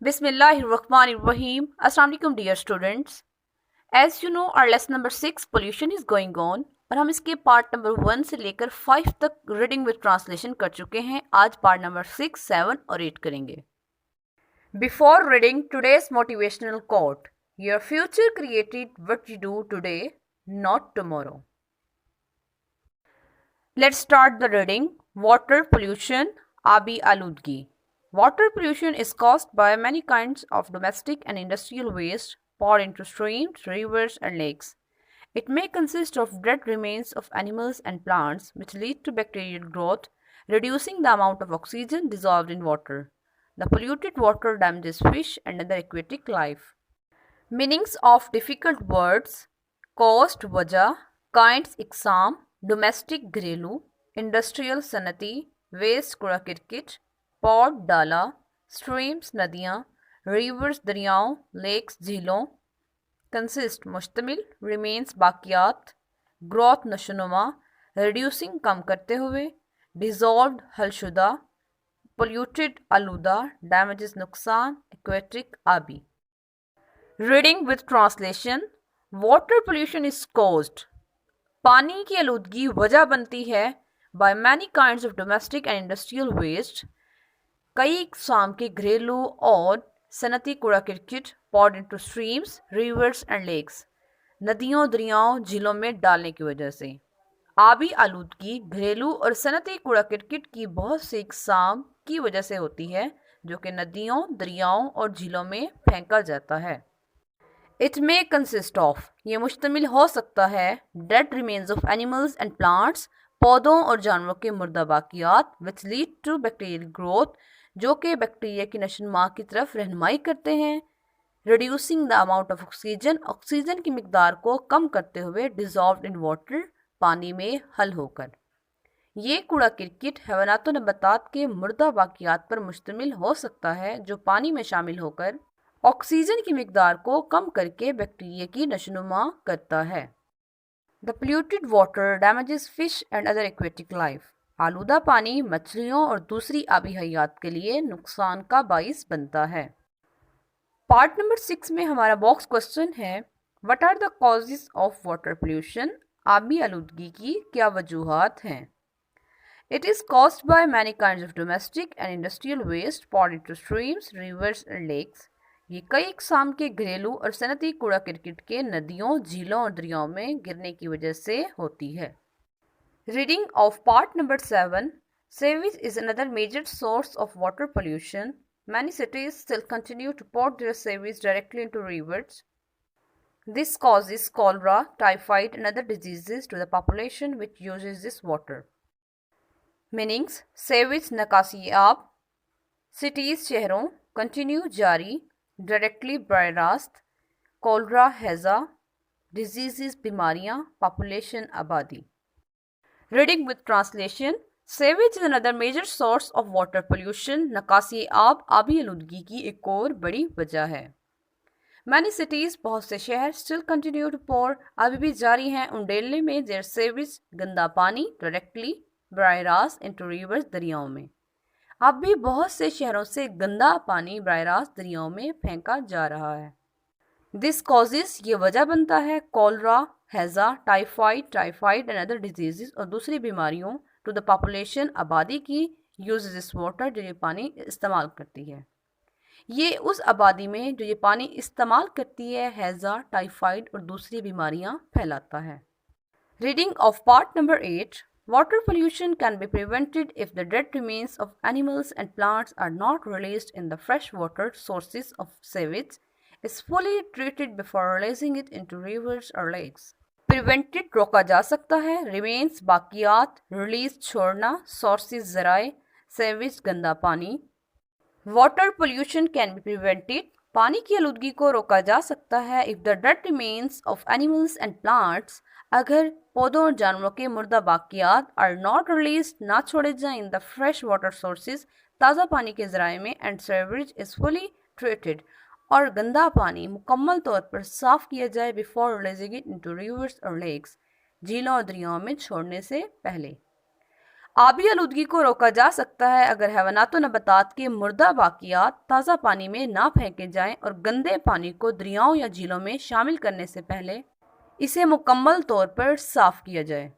Bismillahirrahmanirrahim. Assalamu alaikum dear students. As you know our lesson number 6 pollution is going on और हम इसके part number 1 से लेकर 5 तक रीडिंग विद ट्रांसलेशन कर चुके हैं। आज पार्ट नंबर 6, 7 और 8 करेंगे। Before reading today's motivational quote, your future created what you do today, not tomorrow. Let's start the reading. Water pollution, आबी आलूदगी. Water pollution is caused by many kinds of domestic and industrial waste poured into streams, rivers, and lakes. It may consist of dead remains of animals and plants, which lead to bacterial growth, reducing the amount of oxygen dissolved in water. The polluted water damages fish and other aquatic life. Meanings of difficult words: cost वजह, kinds इकसाम, domestic घरेलू, industrial सनती, waste कूड़ा किरकिट, poured डाला, streams नदियाँ, rivers दरियाओं, lakes झीलों, कंसिस्ट मुश्तमिल, रिमेन्स बाकियात, ग्रोथ नशोनुमा, रिड्यूसिंग कम करते हुए, डिजॉल्व्ड हलशुदा, पोल्यूटेड आलूदा, डैमेजेस नुकसान, एक्वेटिक आबी. Reading with translation. Water pollution is caused, पानी की आलूदगी वजह बनती है, by many kinds of domestic and industrial waste, कई इकसाम के घरेलू और सनती कूड़ा किरकिट, poured into streams, reverse and lakes, नदियों दरियाओं झीलों में डालने की वजह से. आबी आलूदगी घरेलू और सनती कूड़ा किरकिट की बहुत सी इकसाम की वजह से होती है, जो कि नदियों दरियाओं और झीलों में फेंका जाता है. इट मे कंसिस्ट ऑफ, ये मुश्तमिल हो सकता है, dead remains of animals and plants, पौधों और जानवरों के मुर्दा बाकियात, which lead to bacterial growth, जो कि बैक्टीरिया की नशोनुमा की तरफ रहनुमाई करते हैं. Reducing the amount of oxygen, oxygen की मिकदार को कम करते हुए, डिजॉल्व्ड इन वाटर, पानी में हल होकर. ये कूड़ा किरकिट हैवानात व नबातात के मुर्दा बाकियात पर मुश्तमिल हो सकता है, जो पानी में शामिल होकर ऑक्सीजन की मिकदार को कम करके बैक्टीरिया की नशोनुमा करता है. The polluted water damages fish and other aquatic life, आलूदा पानी मछलियों और दूसरी आबी हयात के लिए नुकसान का बाइस बनता है. पार्ट नंबर 6 में हमारा बॉक्स क्वेश्चन है, what are the causes of water pollution, आबी आलूदगी की क्या वजूहात हैं. It is caused by many kinds of domestic and industrial waste poured into streams, rivers and lakes. ये कई इकसाम के घरेलू और सनती कूड़ा किरकिट के नदियों झीलों और दरियाओं में गिरने की वजह से होती है. Reading of part number 7. Sewage is another major source of water pollution. Many cities still continue to pour their sewage directly into rivers. This causes cholera, typhoid and other diseases to the population which uses this water. Meanings: sewage नकासी आब, cities शहरों, continue जारी, directly बराह रास्त, cholera हैज़ा, diseases बीमारियां, population आबादी. Reading with translation. Sewage is another major source of water pollution. नकासी आब आबी आलूदगी की एक और बड़ी वजह है. Many cities, बहुत से शहर, still continue to pour, अभी भी जारी हैं उंडेलने में their sewage, गंदा पानी, directly, बराह रास्त, into rivers, दरियाओं में. अब भी बहुत से शहरों से गंदा पानी बराह रास्त दरियाओं में फेंका जा रहा है. This causes, ये वजह बनता है, कॉलरा, हैज़ा, टाइफाइड एंड अदर डिजीज़ और दूसरी बीमारियों, टू द पॉपुलेशन आबादी की, यूज दिस वाटर जो ये पानी इस्तेमाल करती है. ये उस आबादी में जो ये पानी इस्तेमाल करती है हैज़ा, टाइफाइड और दूसरी बीमारियां फैलाता है. Reading of part number 8. Water pollution can be prevented if the dead remains of animals and plants are not released in the fresh water sources of sewage is fully treated before releasing it into rivers or lakes. Prevented रोका जा सकता है, remains बाकियात, release छोड़ना, sources ज़राए, sewage गंदा पानी. Water pollution can be prevented, पानी की आलूदगी को रोका जा सकता है, if the dead remains of animals and plants, अगर पौधों और जानवरों के मुर्दा बाकियात are not released, ना छोड़े जाएं in the fresh water sources, ताज़ा पानी के ज़राए में, and sewage is fully treated, और गंदा पानी मुकम्मल तौर पर साफ़ किया जाए before releasing it into reverse और लेक्स, झीलों और दरियाओं में छोड़ने से पहले. आबी आलूदगी को रोका जा सकता है अगर हैवानात व नबातात के मुर्दा बाकियात ताज़ा पानी में ना फेंके जाएं और गंदे पानी को दरियाओं या झीलों में शामिल करने से पहले इसे मुकम्मल तौर पर साफ़ किया जाए।